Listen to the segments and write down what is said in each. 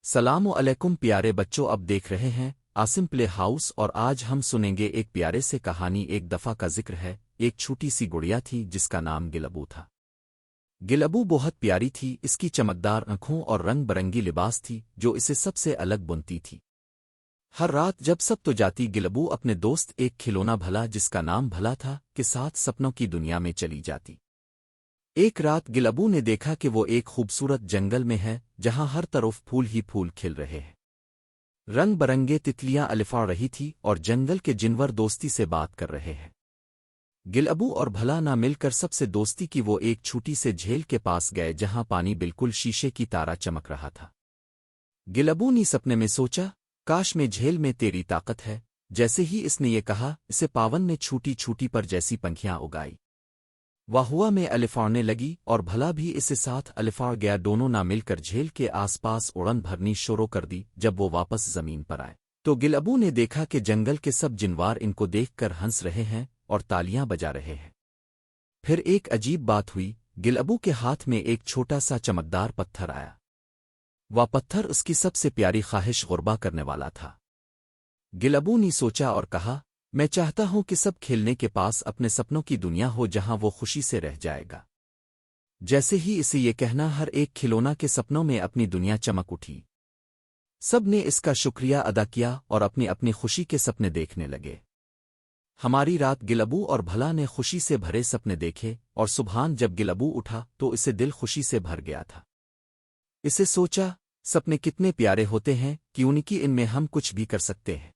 سلام علیکم پیارے بچوں، اب دیکھ رہے ہیں آسم پلے ہاؤس، اور آج ہم سنیں گے ایک پیارے سے کہانی۔ ایک دفعہ کا ذکر ہے، ایک چھوٹی سی گڑیا تھی جس کا نام گلبو تھا۔ گلبو بہت پیاری تھی، اس کی چمکدار آنکھوں اور رنگ برنگی لباس تھی جو اسے سب سے الگ بنتی تھی۔ ہر رات جب سب تو جاتی، گلبو اپنے دوست ایک کھلونا بھلا جس کا نام بھلا تھا کے ساتھ سپنوں کی دنیا میں چلی جاتی۔ ایک رات گلبو نے دیکھا کہ وہ ایک خوبصورت جنگل میں ہے جہاں ہر طرف پھول ہی پھول کھل رہے ہیں، رنگ برنگے تتلیاں الفا رہی تھی اور جنگل کے جانور دوستی سے بات کر رہے ہیں۔ گلبو اور بھلا نہ مل کر سب سے دوستی کی، وہ ایک چھوٹی سے جھیل کے پاس گئے جہاں پانی بالکل شیشے کی طرح چمک رہا تھا۔ گلبو نے سپنے میں سوچا، کاش میں جھیل میں تیری طاقت ہے۔ جیسے ہی اس نے یہ کہا، اسے پاون نے چھوٹی چھوٹی پر جیسی پنکھیاں اگائی۔ وہ ہوا میں الفاڑنے لگی اور بھلا بھی اسے ساتھ الفاڑ گیا۔ دونوں نہ مل کر جھیل کے آس پاس اڑن بھرنی شروع کر دی۔ جب وہ واپس زمین پر آئے تو گلبو نے دیکھا کہ جنگل کے سب جانور ان کو دیکھ کر ہنس رہے ہیں اور تالیاں بجا رہے ہیں۔ پھر ایک عجیب بات ہوئی، گلبو کے ہاتھ میں ایک چھوٹا سا چمکدار پتھر آیا۔ وہ پتھر اس کی سب سے پیاری خواہش غربا کرنے والا تھا۔ گلبو نے سوچا اور کہا، میں چاہتا ہوں کہ سب کھیلنے کے پاس اپنے سپنوں کی دنیا ہو جہاں وہ خوشی سے رہ جائے گا۔ جیسے ہی اسے یہ کہنا، ہر ایک کھلونا کے سپنوں میں اپنی دنیا چمک اٹھی۔ سب نے اس کا شکریہ ادا کیا اور اپنی اپنی خوشی کے سپنے دیکھنے لگے۔ ہماری رات گلبو اور بھلا نے خوشی سے بھرے سپنے دیکھے، اور صبحان جب گلبو اٹھا تو اسے دل خوشی سے بھر گیا تھا۔ اسے سوچا، سپنے کتنے پیارے ہوتے ہیں، کیونکہ ان میں ہم کچھ بھی کر سکتے ہیں۔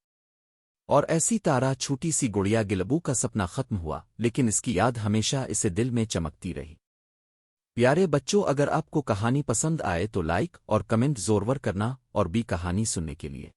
اور ایسی طرح چھوٹی سی گڑیا گلبو کا سپنا ختم ہوا، لیکن اس کی یاد ہمیشہ اسے دل میں چمکتی رہی۔ پیارے بچوں، اگر آپ کو کہانی پسند آئے تو لائک اور کمنٹ ضرور کرنا، اور بھی کہانی سننے کے لیے